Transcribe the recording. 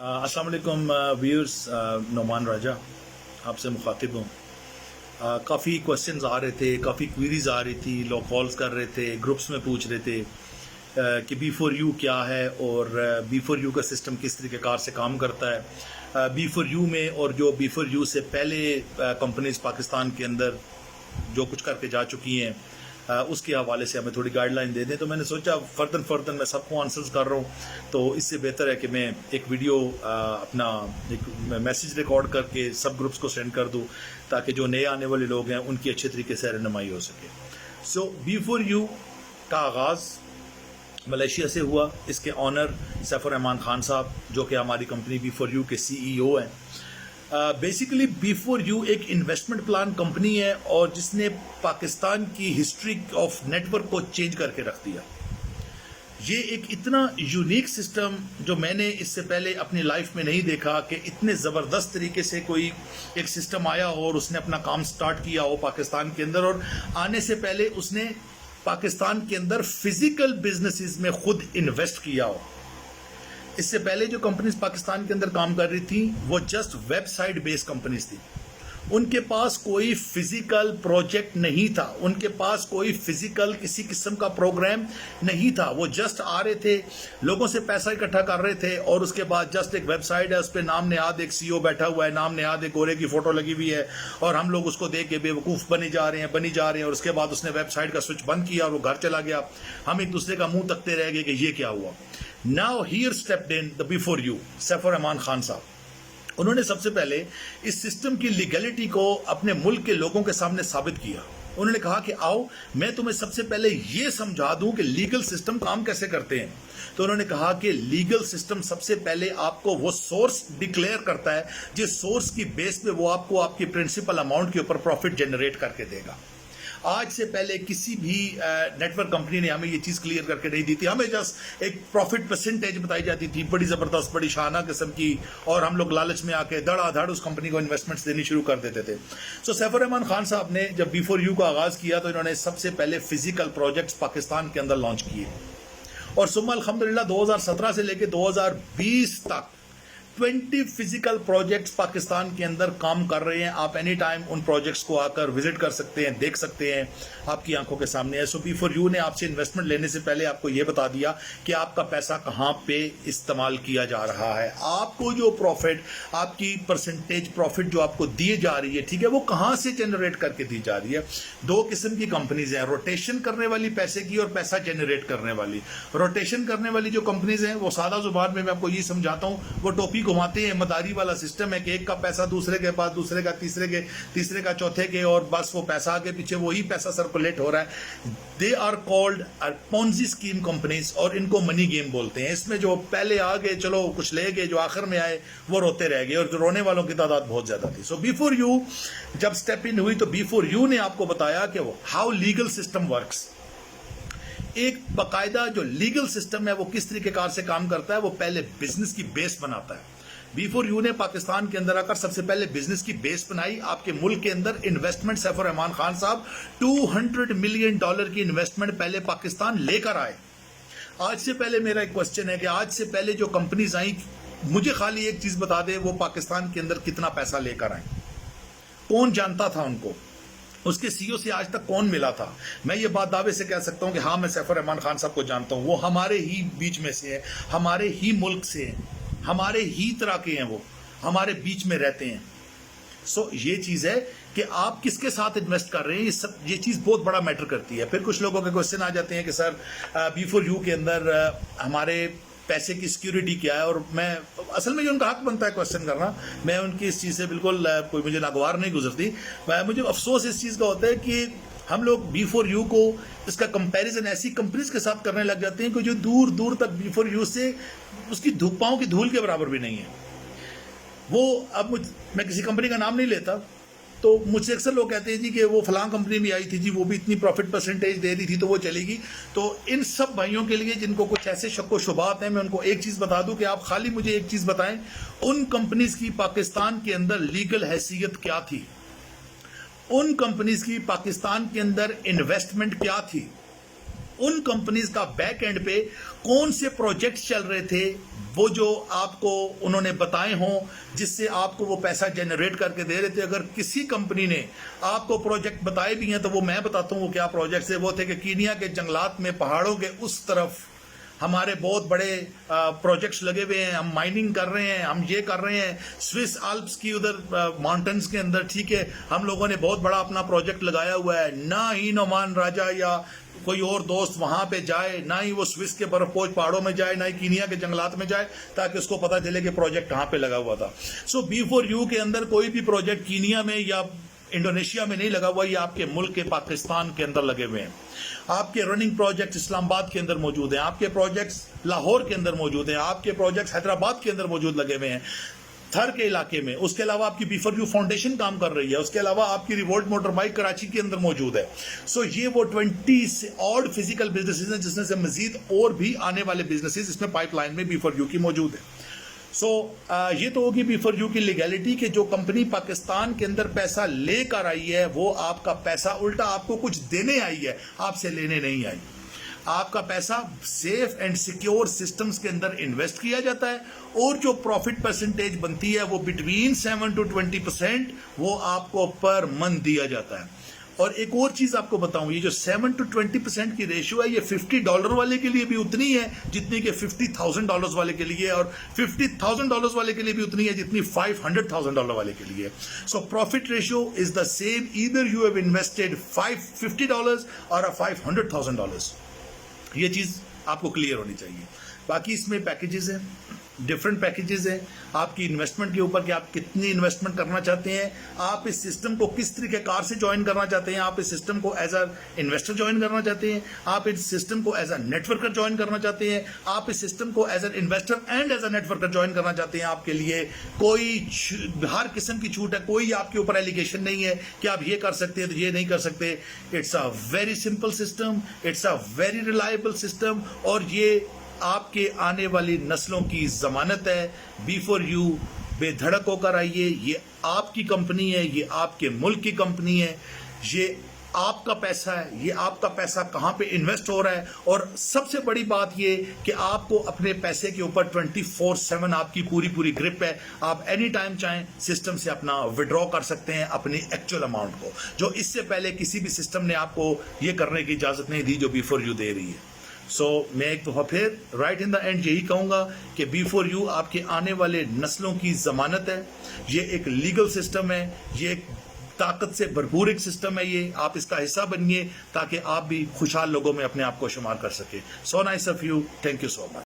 अस्सलाम वालेकुम व्यूअर्स, नोमान राजा आपसे मुखातिब हूँ। काफ़ी क्वेश्चंस आ रहे थे, काफ़ी क्वेरीज आ रही थी, लोग कॉल्स कर रहे थे, ग्रुप्स में पूछ रहे थे कि B4U क्या है और B4U का सिस्टम किस तरीके कार से काम करता है। B4U में और जो B4U से पहले कंपनीज पाकिस्तान के अंदर जो कुछ करके जा चुकी हैं उसके हवाले से हमें थोड़ी गाइडलाइन दे दें। तो मैंने सोचा फर्दन मैं सबको आंसर्स कर रहा हूँ, तो इससे बेहतर है कि मैं एक वीडियो अपना एक मैसेज रिकॉर्ड करके सब ग्रुप्स को सेंड कर दूँ ताकि जो नए आने वाले लोग हैं उनकी अच्छे तरीके से रहनुमाई हो सके। सो B4U का आगाज़ मलेशिया से हुआ। इसके ऑनर सैफुर रहमान खान साहब जो कि हमारी कंपनी B4U के CEO हैं। बेसिकली B4U एक इन्वेस्टमेंट प्लान कंपनी है और जिसने पाकिस्तान की हिस्ट्री ऑफ नेटवर्क को चेंज करके रख दिया। ये एक इतना यूनिक सिस्टम जो मैंने इससे पहले अपनी लाइफ में नहीं देखा कि इतने ज़बरदस्त तरीके से कोई एक सिस्टम आया हो और उसने अपना काम स्टार्ट किया हो पाकिस्तान के अंदर, और आने से पहले उसने पाकिस्तान के अंदर फिजिकल बिजनेसेस में खुद इन्वेस्ट किया हो। इससे पहले जो कंपनीज पाकिस्तान के अंदर काम कर रही थी वो जस्ट वेबसाइट बेस्ड कंपनीज थी। उनके पास कोई फिजिकल प्रोजेक्ट नहीं था, उनके पास कोई फिजिकल किसी किस्म का प्रोग्राम नहीं था। वो जस्ट आ रहे थे, लोगों से पैसा इकट्ठा कर रहे थे और उसके बाद जस्ट एक वेबसाइट है, उस पर नाम नेहाद एक CEO बैठा हुआ है, नाम नेहाद एक गोरे की फोटो लगी हुई है और हम लोग उसको देख के बेवकूफ़ बनी जा रहे हैं और उसके बाद उसने वेबसाइट का स्विच बंद किया और वो घर चला गया। हम एक दूसरे का मुंह तकते रह गए कि ये क्या हुआ। Now here stepped in the B4U Saifur Rahman Khan साहब। उन्होंने सबसे पहले इस सिस्टम की लीगलिटी को अपने मुल्क के लोगों के सामने साबित किया। उन्होंने कहा कि आओ मैं तुम्हें सबसे पहले ये समझा दूं कि लीगल सिस्टम काम कैसे करते हैं। तो उन्होंने कहा कि लीगल सिस्टम सबसे पहले आपको वो सोर्स डिक्लेयर करता है जिस सोर्स की बेस पे वो आपको आपकी प्रिंसिपल अमाउंट के ऊपर प्रॉफिट जनरेट करके देगा। आज से पहले किसी भी नेटवर्क कंपनी ने हमें ये चीज़ क्लियर करके नहीं दी थी। हमें जस्ट एक प्रॉफिट परसेंटेज बताई जाती थी, बड़ी ज़बरदस्त बड़ी शाना किस्म की, और हम लोग लालच में आके धड़ाधड़ उस कंपनी को इन्वेस्टमेंट्स देनी शुरू कर देते थे। सो सैफुर रहमान खान साहब ने जब B4U का आगाज़ किया तो इन्होंने सबसे पहले फिजिकल प्रोजेक्ट्स पाकिस्तान के अंदर लॉन्च किए और सुम्मा अल्हम्दुलिल्लाह 2017 से लेकर 2020 तक 20 फिजिकल प्रोजेक्ट्स पाकिस्तान के अंदर काम कर रहे हैं। आप एनी टाइम उन प्रोजेक्ट्स को आकर विजिट कर सकते हैं, देख सकते हैं, आपकी आंखों के सामने है। सो B4U ने आपसे इन्वेस्टमेंट लेने से पहले आपको ये बता दिया कि आपका पैसा कहाँ पे इस्तेमाल किया जा रहा है, आपको जो प्रॉफिट, आपकी परसेंटेज प्रॉफिट जो आपको दी जा रही है, ठीक है, वो कहाँ से जनरेट करके दी जा रही है। दो किस्म की कंपनीज हैं, रोटेशन करने वाली पैसे की और पैसा जनरेट करने वाली। रोटेशन करने वाली जो कंपनीज हैं वो सादा जुबान में मैं आपको ये समझाता हूँ, वो टोपी घुमाते हैं, मदारी वाला सिस्टम है कि एक का पैसा दूसरे के पास, दूसरे का तीसरे का चौथे के, और बस वो पैसा आगे पीछे वही पैसा सर्कुलेट हो रहा है। They are called Ponzi scheme companies और इनको मनी गेम बोलते हैं। इसमें जो पहले आ गए चलो कुछ ले गए, जो आखिर में आए वो रोते रह गए और जो रोने वालों की तादाद बहुत ज्यादा थी। सो B4U जब स्टेप इन हुई तो B4U ने आपको बताया कि वो हाउ लीगल सिस्टम वर्क्स। एक बाकायदा जो लीगल सिस्टम है वो किस तरीके कार से काम करता है, वो पहले बिजनेस की बेस बनाता है। B4U ने पाकिस्तान के अंदर आकर सबसे पहले बिजनेस की बेस बनाई। आपके मुल्क के अंदर इन्वेस्टमेंट सैफुर रहमान खान साहब $200 मिलियन की इन्वेस्टमेंट पहले पाकिस्तान लेकर आए। आज से पहले मेरा एक क्वेश्चन है कि आज से पहले जो कंपनीज आई, मुझे खाली एक चीज बता दे, वो पाकिस्तान के अंदर कितना पैसा लेकर आए, कौन जानता था उनको, उसके CEO से आज तक कौन मिला था। मैं ये बात दावे से कह सकता हूं कि हाँ, मैं सैफुर रहमान खान साहब को जानता हूं, वो हमारे ही बीच में से है, हमारे ही मुल्क से है, हमारे ही तरह के हैं, वो हमारे बीच में रहते हैं। सो ये चीज़ है कि आप किसके साथ इन्वेस्ट कर रहे हैं, ये चीज़ बहुत बड़ा मैटर करती है। फिर कुछ लोगों के क्वेश्चन आ जाते हैं कि सर B4U के अंदर हमारे पैसे की सिक्योरिटी क्या है, और मैं असल में जो उनका हक बनता है क्वेश्चन करना, मैं उनकी इस चीज़ से बिल्कुल कोई मुझे नागवार नहीं गुजरती। मुझे अफसोस इस चीज़ का होता है कि हम लोग B4U को इसका कंपैरिजन ऐसी कंपनीज के साथ करने लग जाते हैं कि जो दूर दूर तक B4U से उसकी पाँव की धूल के बराबर भी नहीं है। वो अब मैं किसी कंपनी का नाम नहीं लेता, तो मुझसे अक्सर लोग कहते हैं जी कि वो फलां कंपनी भी आई थी जी, वो भी इतनी प्रॉफिट परसेंटेज दे रही थी तो वो चलेगी। तो इन सब भाइयों के लिए जिनको कुछ ऐसे शक व शुबात हैं, मैं उनको एक चीज़ बता दूं कि आप खाली मुझे एक चीज़ बताएं, उन कंपनीज की पाकिस्तान के अंदर लीगल हैसियत क्या थी, उन कंपनीज की पाकिस्तान के अंदर इन्वेस्टमेंट क्या थी, उन कंपनीज का बैक एंड पे कौन से प्रोजेक्ट्स चल रहे थे, وہ جو آپ کو انہوں نے بتائے ہوں جس سے آپ کو وہ پیسہ جنریٹ کر کے دے رہے تھے. اگر کسی کمپنی نے آپ کو پروجیکٹ بتائے بھی ہیں تو وہ میں بتاتا ہوں وہ کیا پروجیکٹس تھے. وہ تھے کہ کینیا کے جنگلات میں پہاڑوں کے اس طرف ہمارے بہت بڑے پروجیکٹس لگے ہوئے ہیں, ہم مائننگ کر رہے ہیں, ہم یہ کر رہے ہیں سوئس آلپس کی ادھر ماؤنٹنز کے اندر, ٹھیک ہے, ہم لوگوں نے بہت بڑا اپنا پروجیکٹ لگایا ہوا ہے. نہ ہی نعمان راجہ یا کوئی اور دوست وہاں پہ جائے, نہ ہی وہ سوئس کے برف پوش پہاڑوں میں جائے, نہ ہی کینیا کے جنگلات میں جائے تاکہ اس کو پتہ چلے کہ پروجیکٹ کہاں پہ لگا ہوا تھا. سو B4U کے اندر کوئی بھی پروجیکٹ کینیا میں یا انڈونیشیا میں نہیں لگا ہوا, یہ آپ کے ملک کے پاکستان کے اندر لگے ہوئے ہیں. آپ کے رننگ پروجیکٹ اسلام آباد کے اندر موجود ہیں, آپ کے پروجیکٹس لاہور کے اندر موجود ہیں, آپ کے پروجیکٹس حیدرآباد کے اندر موجود لگے ہوئے ہیں, تھر کے علاقے میں. اس کے علاوہ آپ کی B4U فاؤنڈیشن کام کر رہی ہے, اس کے علاوہ آپ کی ریوولٹ موٹر بائک کراچی کے اندر موجود ہے. سو یہ وہ 20 سے اور فزیکل بزنسز ہیں جس میں سے مزید اور بھی آنے والے بزنسز اس میں پائپ لائن میں B4U کی موجود ہے. سو یہ تو ہوگی B4U کی لیگیلٹی کہ جو کمپنی پاکستان کے اندر پیسہ لے کر آئی ہے وہ آپ کا پیسہ الٹا آپ کو کچھ دینے آئی ہے, آپ سے لینے نہیں آئی. آپ کا پیسہ سیف اینڈ سیکیور سسٹمز کے اندر انویسٹ کیا جاتا ہے اور جو پروفٹ پرسنٹیج بنتی ہے وہ بٹوین 7 to 20% وہ آپ کو پر منتھ دیا جاتا ہے. اور ایک اور چیز آپ کو بتاؤں, یہ جو 7 to 20% کی ریشو ہے یہ $50 والے کے لیے بھی اتنی ہے جتنی کہ $50,000 والے کے لیے, اور $50,000 والے کے لیے بھی اتنی ہے جتنی $500,000 والے کے لیے. So profit ratio is the same either you have invested $50 اور $500,000. یہ چیز آپ کو کلیئر ہونی چاہیے. باقی اس میں پیکیجز ہیں, ڈفرنٹ پیکیجز ہیں آپ کی انویسٹمنٹ کے اوپر کہ آپ کتنی انویسٹمنٹ کرنا چاہتے ہیں, آپ اس سسٹم کو کس طریقہ کار سے جوائن کرنا چاہتے ہیں, آپ اس سسٹم کو ایز اے انویسٹر جوائن کرنا چاہتے ہیں, آپ اس سسٹم کو as a networker join کرنا چاہتے ہیں, آپ اس سسٹم کو as a investor and as a networker join کرنا چاہتے ہیں. آپ کے لیے کوئی ہر قسم کی چھوٹ ہے, کوئی آپ کے اوپر ایلیگیشن نہیں ہے کہ آپ یہ کر سکتے ہیں تو یہ نہیں کر سکتے. It's a very simple system, it's a very reliable system, اور یہ آپ کے آنے والی نسلوں کی ضمانت ہے. B4U بے دھڑک ہو کر آئیے, یہ آپ کی کمپنی ہے, یہ آپ کے ملک کی کمپنی ہے, یہ آپ کا پیسہ ہے, یہ آپ کا پیسہ کہاں پہ انویسٹ ہو رہا ہے. اور سب سے بڑی بات یہ کہ آپ کو اپنے پیسے کے اوپر 24/7 آپ کی پوری گرپ ہے. آپ اینی ٹائم چاہیں سسٹم سے اپنا وڈرا کر سکتے ہیں اپنی ایکچوئل اماؤنٹ کو, جو اس سے پہلے کسی بھی سسٹم نے آپ کو یہ کرنے کی اجازت نہیں دی جو B4U دے رہی ہے. سو میں ایک دفعہ پھر رائٹ ان دا اینڈ یہی کہوں گا کہ B4U آپ کے آنے والے نسلوں کی ضمانت ہے. یہ ایک لیگل سسٹم ہے, یہ ایک طاقت سے بھرپور ایک سسٹم ہے. یہ آپ اس کا حصہ بنیے تاکہ آپ بھی خوشحال لوگوں میں اپنے آپ کو شمار کر سکیں. So nice of you, thank you so much.